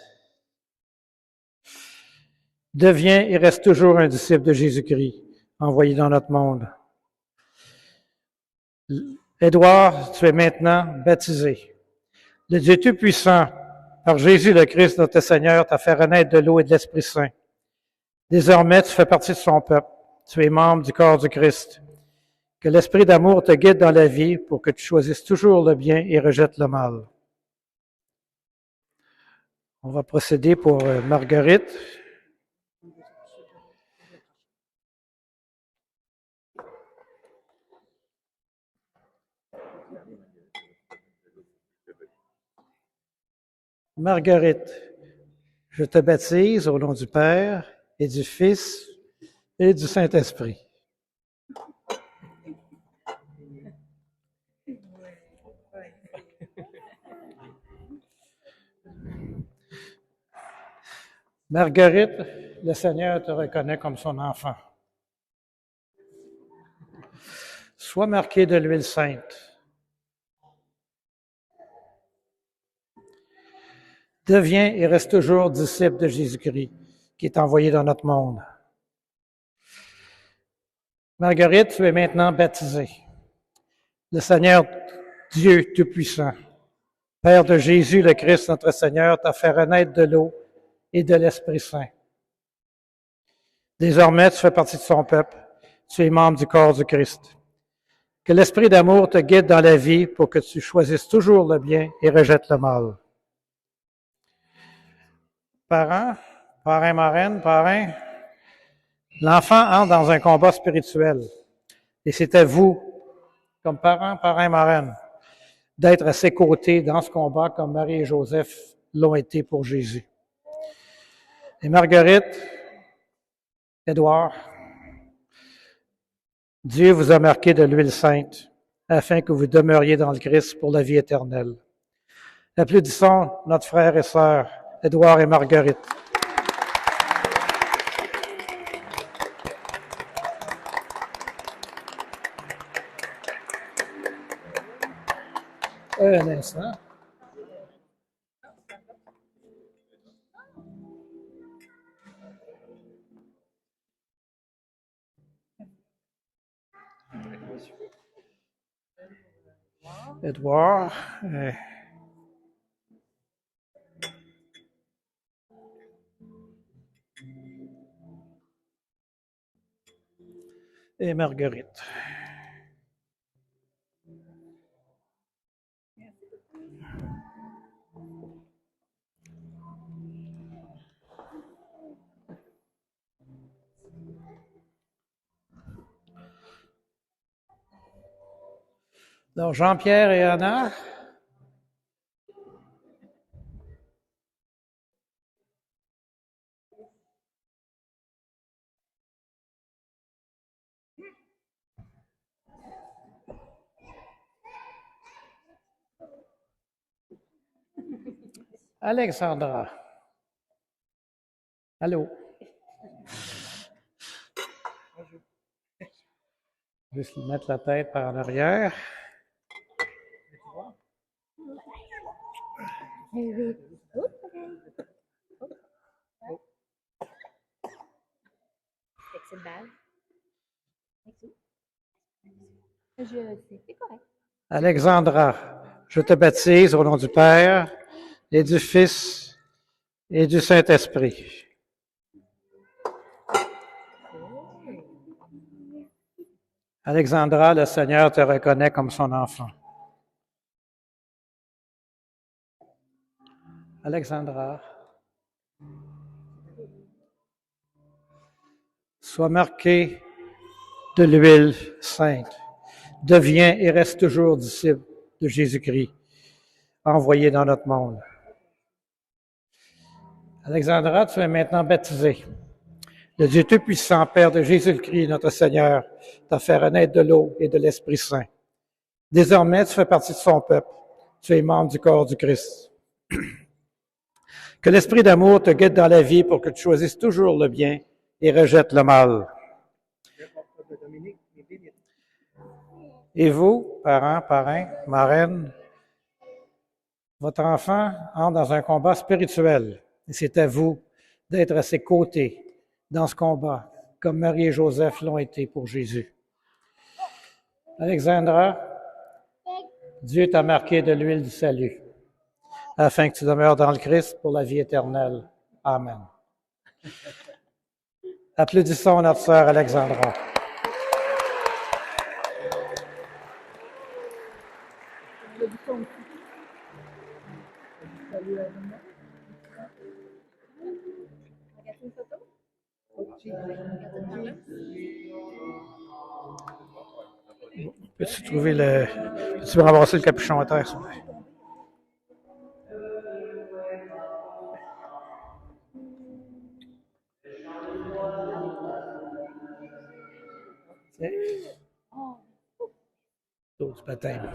Deviens et reste toujours un disciple de Jésus-Christ, envoyé dans notre monde. Édouard, tu es maintenant baptisé. Le Dieu Tout-Puissant, par Jésus le Christ, notre Seigneur, t'a fait renaître de l'eau et de l'Esprit Saint. Désormais, tu fais partie de son peuple. Tu es membre du corps du Christ. Que l'Esprit d'amour te guide dans la vie pour que tu choisisses toujours le bien et rejettes le mal. On va procéder pour Marguerite. Marguerite, je te baptise au nom du Père et du Fils et du Saint-Esprit. Marguerite, le Seigneur te reconnaît comme son enfant. Sois marqué de l'huile sainte. Deviens et reste toujours disciple de Jésus-Christ, qui est envoyé dans notre monde. Marguerite, tu es maintenant baptisée. Le Seigneur Dieu Tout-Puissant, Père de Jésus le Christ, notre Seigneur, t'a fait renaître de l'eau et de l'Esprit Saint. Désormais, tu fais partie de son peuple. Tu es membre du corps du Christ. Que l'Esprit d'amour te guide dans la vie pour que tu choisisses toujours le bien et rejettes le mal. Parents, parrain, marraine, parrain, l'enfant entre dans un combat spirituel. Et c'est à vous, comme parents, parrain, marraine, d'être à ses côtés dans ce combat comme Marie et Joseph l'ont été pour Jésus. Et Marguerite, Édouard, Dieu vous a marqué de l'huile sainte afin que vous demeuriez dans le Christ pour la vie éternelle. Applaudissons notre frère et sœur, Édouard et Marguerite. Un instant. Édouard. Et Marguerite. Donc, Jean-Pierre et Anna. Alexandra. Allô? Juste lui mettre la tête par en arrière. C'est balle. Je sais, c'est correct. Alexandra, je te baptise au nom du Père et du Fils et du Saint-Esprit. Alexandra, le Seigneur te reconnaît comme son enfant. Alexandra, sois marquée de l'huile sainte. Deviens et reste toujours disciple de Jésus-Christ, envoyé dans notre monde. Alexandra, tu es maintenant baptisée. Le Dieu Tout-Puissant, Père de Jésus-Christ, notre Seigneur, t'a fait renaître de l'eau et de l'Esprit Saint. Désormais, tu fais partie de son peuple. Tu es membre du corps du Christ. Que l'Esprit d'amour te guide dans la vie pour que tu choisisses toujours le bien et rejettes le mal. Et vous, parents, parrains, marraines, votre enfant entre dans un combat spirituel. Et c'est à vous d'être à ses côtés dans ce combat, comme Marie et Joseph l'ont été pour Jésus. Alexandra, Dieu t'a marqué de l'huile du salut, afin que tu demeures dans le Christ pour la vie éternelle. Amen. Applaudissons notre sœur Alexandra. Peux-tu trouver le... Peux-tu me ramasser le capuchon à terre, s'il vous plaît? Oh, c'est baptême.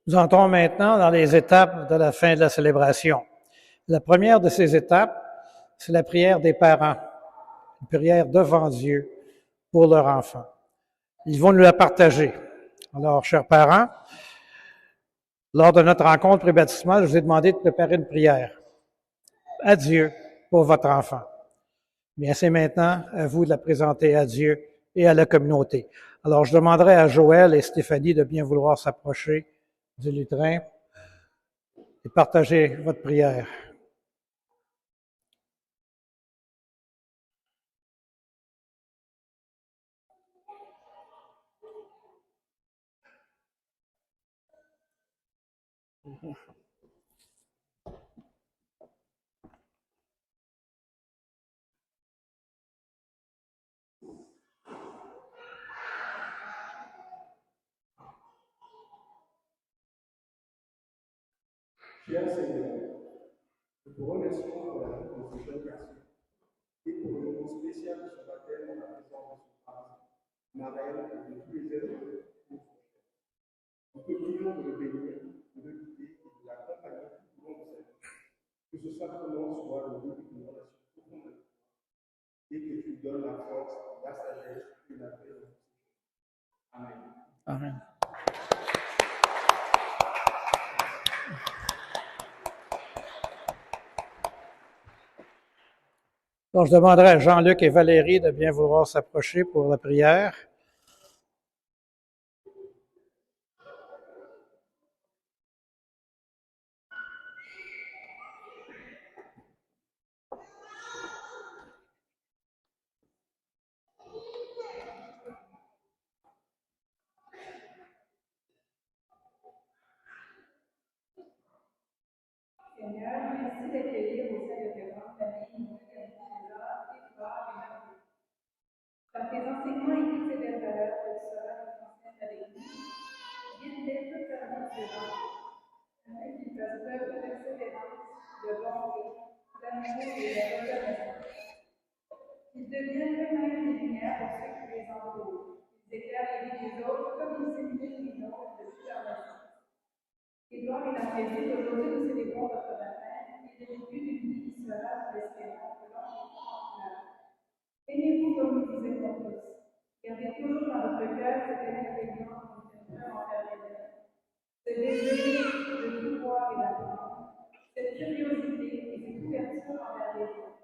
Nous entrons maintenant dans les étapes de la fin de la célébration. La première de ces étapes, c'est la prière des parents, une prière devant Dieu pour leur enfant. Ils vont nous la partager. Alors, chers parents, lors de notre rencontre pré-baptismale, je vous ai demandé de préparer une prière à Dieu pour votre enfant. Bien, c'est maintenant à vous de la présenter à Dieu et à la communauté. Alors, je demanderai à Joël et Stéphanie de bien vouloir s'approcher du lutrin et partager votre prière. Cher Seigneur, nous te remercions pour la vie de ce jeune garçon et pour le moment spécial de son baptême en la présence de son père, Marelle et de tous les êtres qui nous sont chers. Nous te prions de le bénir, de le guider et de l'accompagner tout au long de sa vie. Que ce sacrement soit le début d'une relation profonde avec toi et que tu lui donnes la force, la sagesse et la paix. Amen. Amen. Donc, je demanderai à Jean-Luc et Valérie de bien vouloir s'approcher pour la prière. Seigneur, merci d'accueillir au sein de ta grande famille une qualité de l'art, histoire et merveille. Par tes enseignements et toutes ces belles valeurs que tu sauras nous transmettre avec nous, guide-les toute leur vie durant, afin qu'ils fassent preuve de persévérance, de bonté, d'amour et de reconnaissance. Qu'ils deviennent eux-mêmes des lumières pour ceux qui les entourent. Qu'ils éclairent les vies des autres comme ils illuminent les nôtres depuis leur naissance. Et gloire et la présence aujourd'hui, nous célébrons votre baptême et le début d'une vie qui sera, nous l'espérons, longue et contemplable. Aimez-vous comme nous vous aimons tous. Gardez toujours dans votre cœur cette bienveillance qui nous fait peur envers les autres. Ce désir de tout voir et d'apprendre, cette curiosité et cette ouverture envers les autres.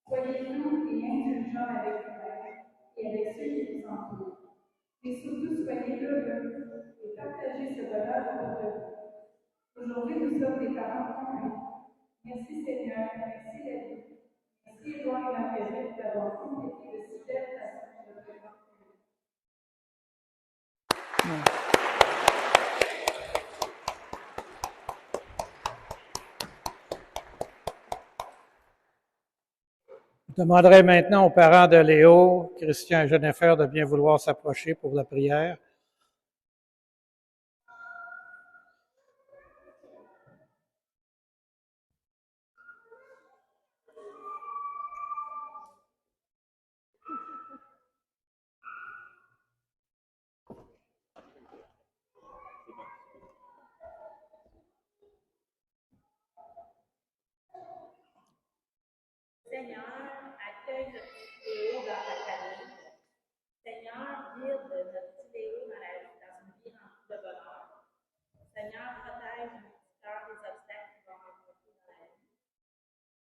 Soyez doux et indulgents avec vous-même et avec ceux qui vous entourent. Mais surtout, soyez heureux et partagez ce bonheur autour de vous. Aujourd'hui, nous sommes des parents convaincus. Merci Seigneur, merci la vie. Merci Édouard et Marguerite d'avoir complété de si belle façon de notre grande famille. Je demanderai maintenant aux parents de Léo, Christian et Jennifer de bien vouloir s'approcher pour la prière. Seigneur, accueille notre petit Léo dans ta famille. Seigneur, guide notre petit Léo dans une vie remplie de bonheur. Seigneur, protège notre petit cœur des obstacles qu'il va rencontrer dans la vie.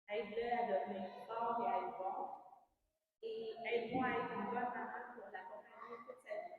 Aide-le à devenir fort et à être bon. Et aide-moi à être une bonne maman pour l'accompagner toute sa vie.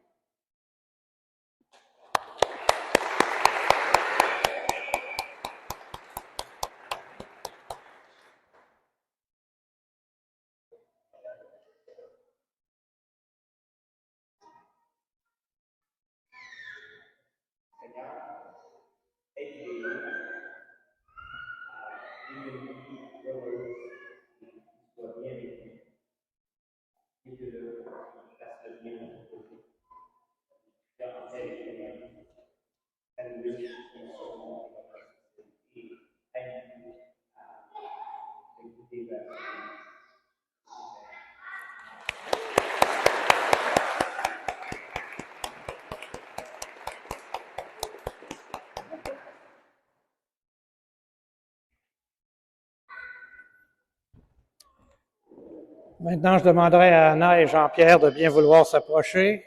Maintenant, je demanderai à Anna et Jean-Pierre de bien vouloir s'approcher.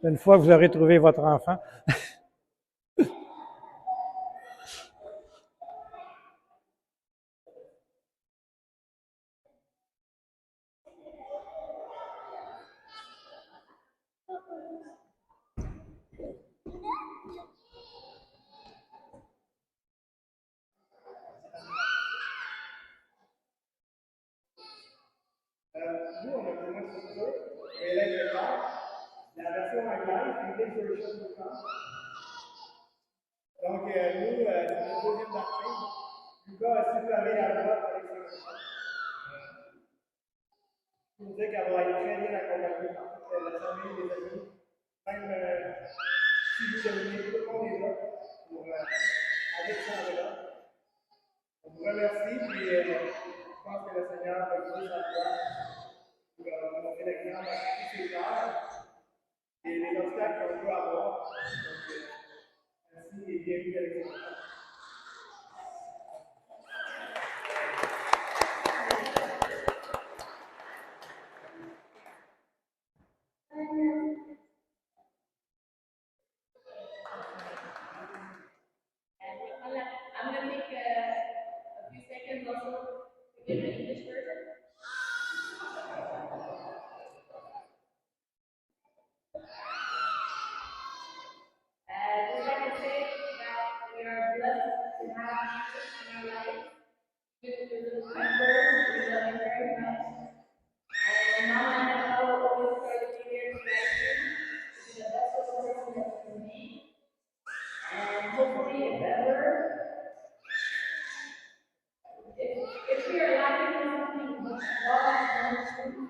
Une fois que vous aurez trouvé votre enfant. Nous, on a besoin de structure, mais l'intérieur, la version anglaise, English version du camp. Donc, nous, c'est notre deuxième doctrine. Lucas a séparé la droite avec son enfant. Ce qui veut dire qu'elle va être très bien accompagnée par toute la famille, les amis. Même si vous terminez, tout le monde est là pour Alexandra. On vous remercie, puis je pense que le Seigneur va utiliser sa gloire pour vous montrer l'exemple à tous ses frères et les obstacles qu'on peut avoir. Donc, merci et bienvenue avec vous. I'm going to take a few seconds also to give an English version. Just like to say that we are blessed to have Jesus in our life. With the little member, we love him very much. And Mama and Papa will always try to be here to guide him to be the best person that he can be. And hopefully, if ever, if we are lacking in something, God is going to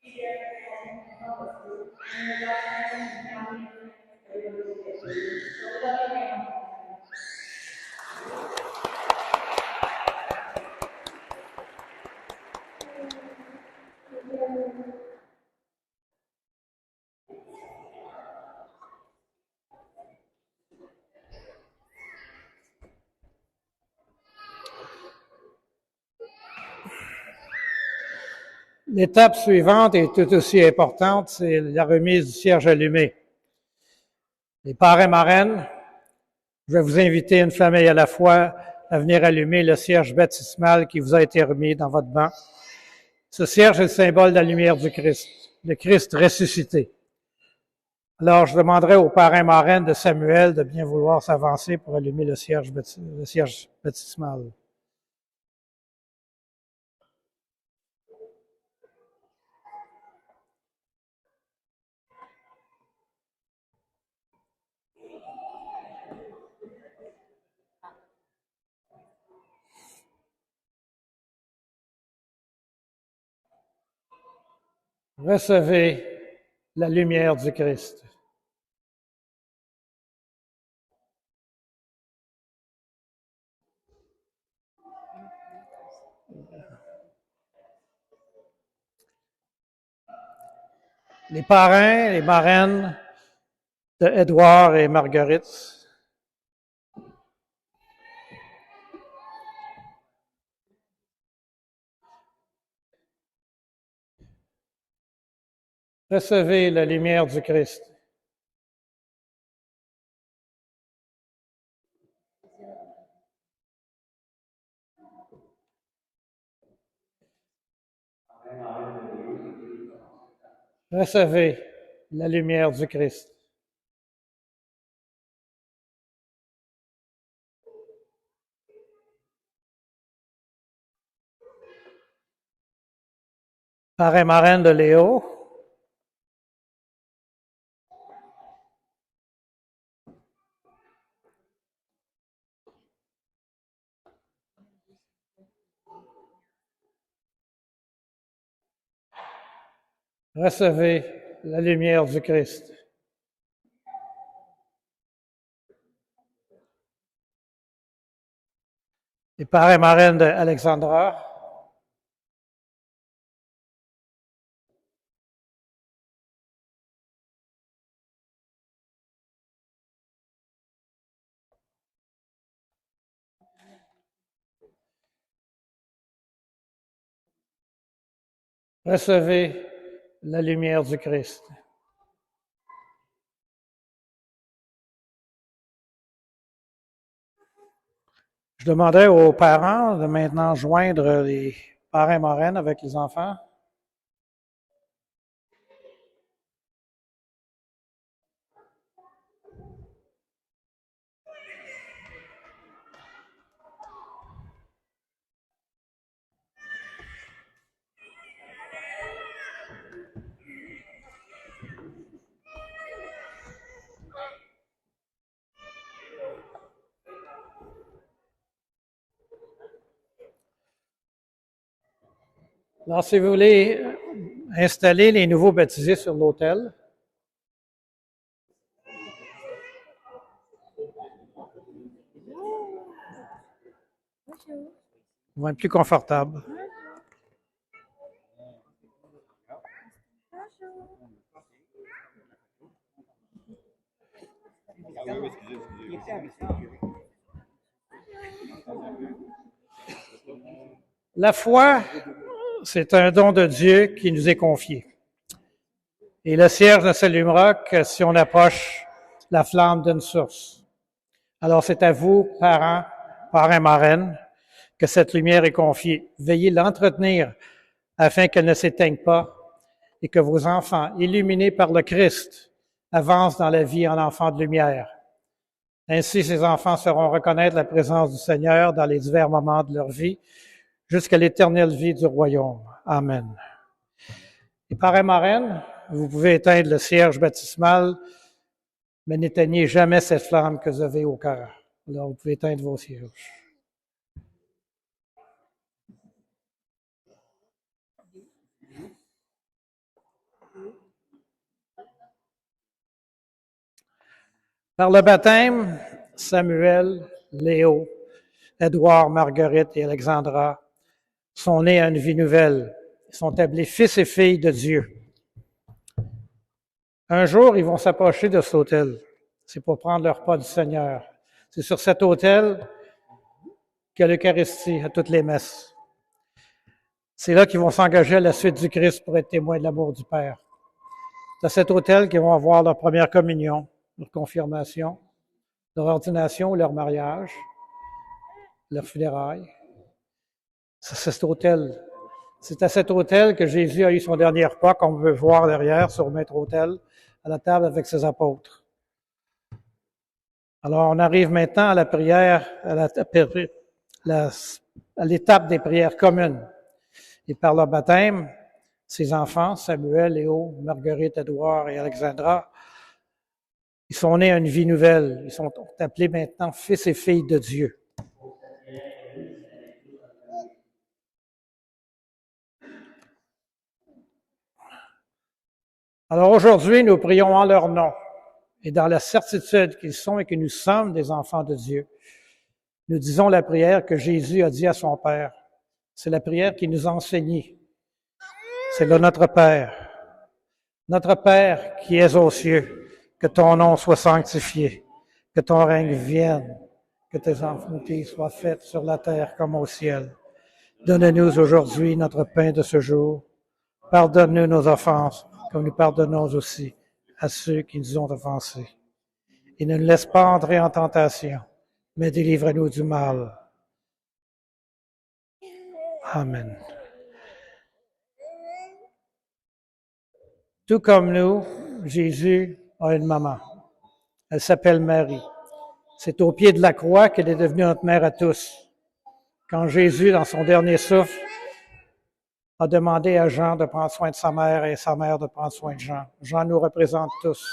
be there to help us through. And the God and family, we will get through. So we love you very much. L'étape suivante est tout aussi importante, c'est la remise du cierge allumé. Les parrains marraines, je vais vous inviter une famille à la fois à venir allumer le cierge baptismal qui vous a été remis dans votre banc. Ce cierge est le symbole de la lumière du Christ, le Christ ressuscité. Alors, je demanderai aux parrains marraines de Samuel de bien vouloir s'avancer pour allumer le cierge baptismal. Recevez la lumière du Christ. Les parrains, les marraines de Édouard et Marguerite. Recevez la lumière du Christ. Recevez la lumière du Christ. Parrain marraine de Léo. Recevez la lumière du Christ. Les parrains marraines d'Alexandra. Recevez la lumière du Christ. Je demanderais aux parents de maintenant joindre les parrains marraines avec les enfants. Alors, si vous voulez installer les nouveaux baptisés sur l'autel, ils vont être plus confortables. La foi, c'est un don de Dieu qui nous est confié. Et le cierge ne s'allumera que si on approche la flamme d'une source. Alors c'est à vous, parents, parrains, marraines, que cette lumière est confiée. Veillez l'entretenir afin qu'elle ne s'éteigne pas et que vos enfants, illuminés par le Christ, avancent dans la vie en enfants de lumière. Ainsi, ces enfants sauront reconnaître la présence du Seigneur dans les divers moments de leur vie jusqu'à l'éternelle vie du royaume. Amen. Et parrains, marraines, vous pouvez éteindre le cierge baptismal, mais n'éteignez jamais cette flamme que vous avez au cœur. Alors, vous pouvez éteindre vos cierges. Par le baptême, Samuel, Léo, Édouard, Marguerite et Alexandra sont nés à une vie nouvelle. Ils sont appelés fils et filles de Dieu. Un jour, ils vont s'approcher de cet autel. C'est pour prendre leur pas du Seigneur. C'est sur cet autel qu'il y a l'Eucharistie à toutes les messes. C'est là qu'ils vont s'engager à la suite du Christ pour être témoins de l'amour du Père. C'est à cet autel qu'ils vont avoir leur première communion, leur confirmation, leur ordination, leur mariage, leur funérailles. C'est à cet autel que Jésus a eu son dernier repas, qu'on peut voir derrière sur le maître-autel, à la table avec ses apôtres. Alors, on arrive maintenant à la prière, à l'étape des prières communes. Et par le baptême, ces enfants, Samuel, Léo, Marguerite, Édouard et Alexandra, ils sont nés à une vie nouvelle. Ils sont appelés maintenant fils et filles de Dieu. Alors aujourd'hui, nous prions en leur nom et dans la certitude qu'ils sont et que nous sommes des enfants de Dieu. Nous disons la prière que Jésus a dit à son Père. C'est la prière qu'il nous a enseignée. C'est le Notre Père. Notre Père qui es aux cieux, que ton nom soit sanctifié, que ton règne vienne, que tes volontés soient faites sur la terre comme au ciel. Donne-nous aujourd'hui notre pain de ce jour. Pardonne-nous nos offenses, comme nous pardonnons aussi à ceux qui nous ont offensés. Et ne nous laisse pas entrer en tentation, mais délivre-nous du mal. Amen. Tout comme nous, Jésus a une maman. Elle s'appelle Marie. C'est au pied de la croix qu'elle est devenue notre mère à tous. Quand Jésus, dans son dernier souffle, a demandé à Jean de prendre soin de sa mère et sa mère de prendre soin de Jean. Jean nous représente tous.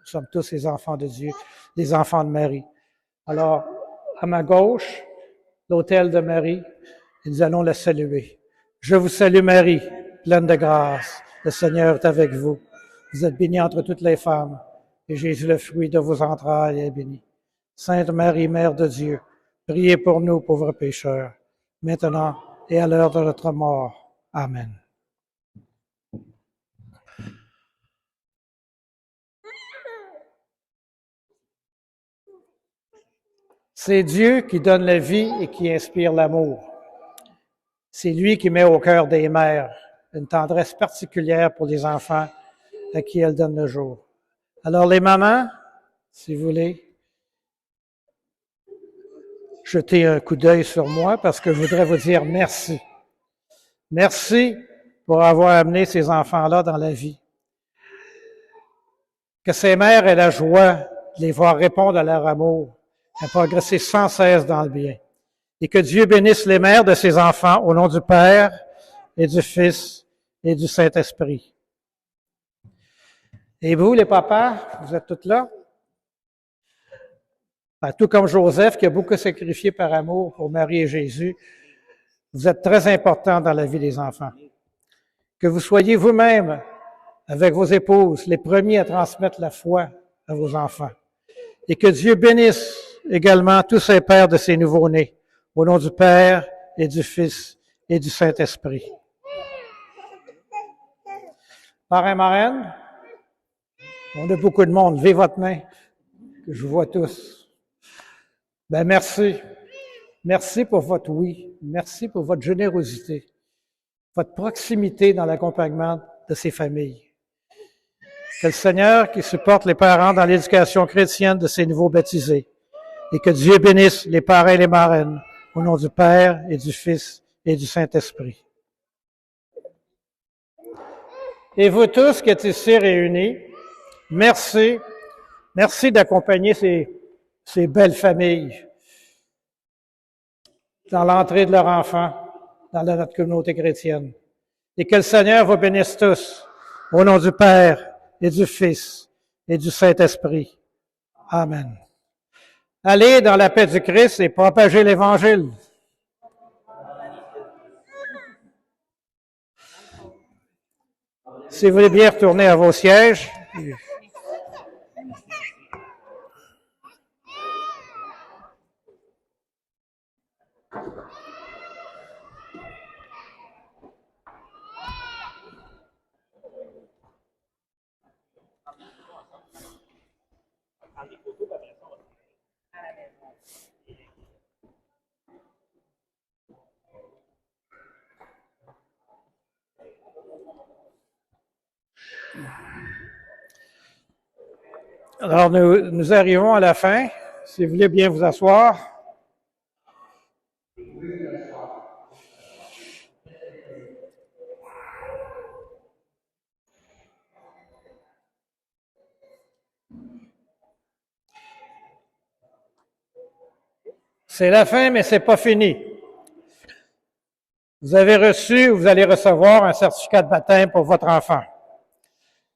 Nous sommes tous les enfants de Dieu, les enfants de Marie. Alors, à ma gauche, l'autel de Marie, et nous allons la saluer. Je vous salue Marie, pleine de grâce. Le Seigneur est avec vous. Vous êtes bénie entre toutes les femmes, et Jésus, le fruit de vos entrailles, est béni. Sainte Marie, Mère de Dieu, priez pour nous, pauvres pécheurs, maintenant et à l'heure de notre mort. Amen. C'est Dieu qui donne la vie et qui inspire l'amour. C'est lui qui met au cœur des mères une tendresse particulière pour les enfants à qui elle donne le jour. Alors les mamans, si vous voulez, jetez un coup d'œil sur moi parce que je voudrais vous dire merci. Merci pour avoir amené ces enfants-là dans la vie. Que ces mères aient la joie de les voir répondre à leur amour et progresser sans cesse dans le bien. Et que Dieu bénisse les mères de ces enfants au nom du Père et du Fils et du Saint-Esprit. Et vous, les papas, vous êtes tous là? Tout comme Joseph, qui a beaucoup sacrifié par amour pour Marie et Jésus, vous êtes très importants dans la vie des enfants. Que vous soyez vous-même, avec vos épouses, les premiers à transmettre la foi à vos enfants. Et que Dieu bénisse également tous ces pères de ces nouveaux-nés, au nom du Père et du Fils et du Saint-Esprit. Parrain, marraine, on a beaucoup de monde. Levez votre main, que je vous vois tous. Ben merci. Merci pour votre oui. Merci pour votre générosité, votre proximité dans l'accompagnement de ces familles. Que le Seigneur qui supporte les parents dans l'éducation chrétienne de ces nouveaux baptisés et que Dieu bénisse les parrains et les marraines au nom du Père et du Fils et du Saint-Esprit. Et vous tous qui êtes ici réunis, merci. Merci d'accompagner ces belles familles dans l'entrée de leurs enfants dans notre communauté chrétienne. Et que le Seigneur vous bénisse tous, au nom du Père et du Fils et du Saint-Esprit. Amen. Allez dans la paix du Christ et propagez l'Évangile. Si vous voulez bien retourner à vos sièges. Alors, nous arrivons à la fin. Si vous voulez bien vous asseoir. C'est la fin, mais c'est pas fini. Vous avez reçu ou vous allez recevoir un certificat de baptême pour votre enfant.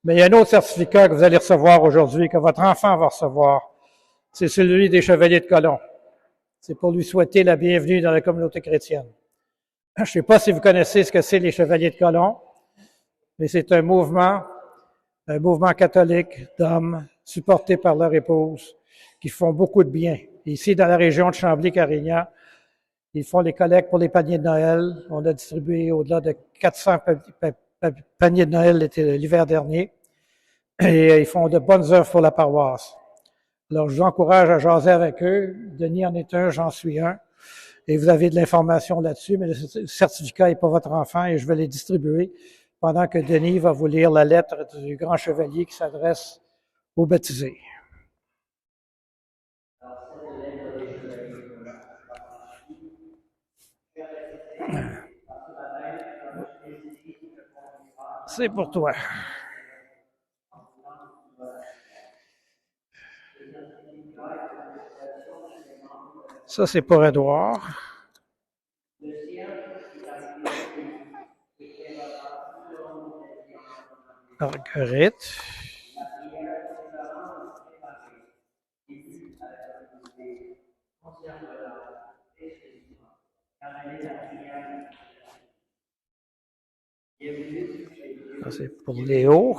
Mais il y a un autre certificat que vous allez recevoir aujourd'hui, que votre enfant va recevoir. C'est celui des Chevaliers de Colomb. C'est pour lui souhaiter la bienvenue dans la communauté chrétienne. Je ne sais pas si vous connaissez ce que c'est les Chevaliers de Colomb, mais c'est un mouvement catholique d'hommes supportés par leur épouse qui font beaucoup de bien. Ici, dans la région de Chambly-Carignan, ils font les collectes pour les paniers de Noël. On a distribué au-delà de 400 paniers de Noël l'hiver dernier. Et ils font de bonnes œuvres pour la paroisse. Alors, je vous encourage à jaser avec eux. Denis en est un, j'en suis un. Et vous avez de l'information là-dessus, mais le certificat est pour votre enfant et je vais les distribuer pendant que Denis va vous lire la lettre du grand chevalier qui s'adresse aux baptisés. C'est pour toi. Ça, c'est pour Édouard. Marguerite. Ça, c'est pour Léo.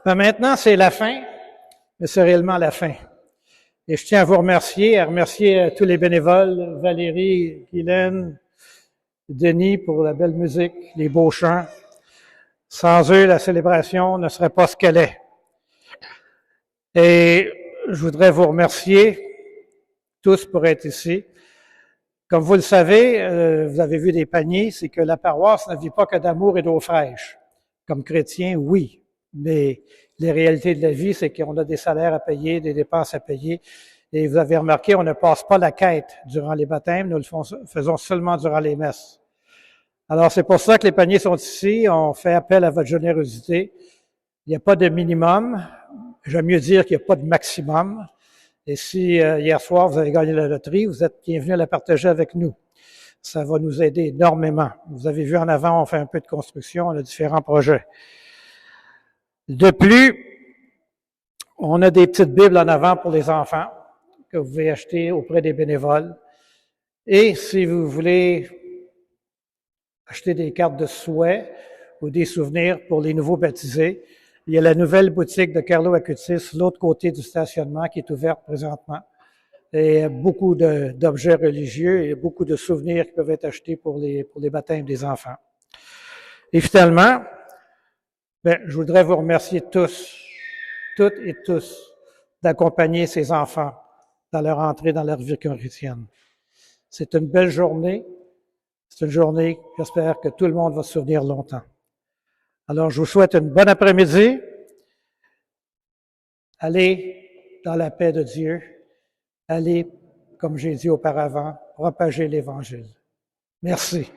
Ben maintenant, c'est la fin, mais c'est réellement la fin. Et je tiens à vous remercier, tous les bénévoles, Valérie, Guylaine, Denis pour la belle musique, les beaux chants. Sans eux, la célébration ne serait pas ce qu'elle est. Et je voudrais vous remercier tous pour être ici. Comme vous le savez, vous avez vu des paniers, c'est que la paroisse ne vit pas que d'amour et d'eau fraîche. Comme chrétien, oui, mais les réalités de la vie, c'est qu'on a des salaires à payer, des dépenses à payer. Et vous avez remarqué, on ne passe pas la quête durant les baptêmes, nous le faisons seulement durant les messes. Alors, c'est pour ça que les paniers sont ici. On fait appel à votre générosité. Il n'y a pas de minimum. J'aime mieux dire qu'il n'y a pas de maximum. Et si hier soir, vous avez gagné la loterie, vous êtes bienvenus à la partager avec nous. Ça va nous aider énormément. Vous avez vu en avant, on fait un peu de construction, on a différents projets. De plus, on a des petites Bibles en avant pour les enfants que vous pouvez acheter auprès des bénévoles. Et si vous voulez acheter des cartes de souhait ou des souvenirs pour les nouveaux baptisés, il y a la nouvelle boutique de Carlo Acutis, l'autre côté du stationnement, qui est ouverte présentement. Et beaucoup d'objets religieux et beaucoup de souvenirs qui peuvent être achetés pour les baptêmes des enfants. Et finalement, je voudrais vous remercier tous, toutes et tous, d'accompagner ces enfants dans leur entrée dans leur vie chrétienne. C'est une belle journée. C'est une journée, j'espère que tout le monde va se souvenir longtemps. Alors, je vous souhaite une bonne après-midi. Allez dans la paix de Dieu. Allez, comme j'ai dit auparavant, propager l'Évangile. Merci.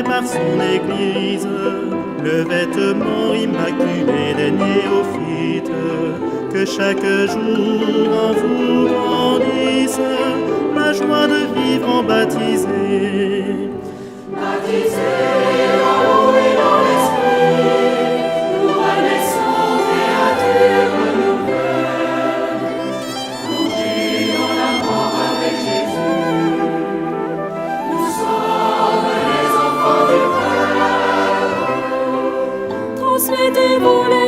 Par son Église, le vêtement immaculé des néophytes, que chaque jour en vous grandisse la joie de vivre en baptisé. Baptisés dans l'eau et dans l'esprit, nous renaissons créatures nouvelles, plongés dans la mort avec Jésus. Nous sommes les enfants du Père. Transmettez-vous les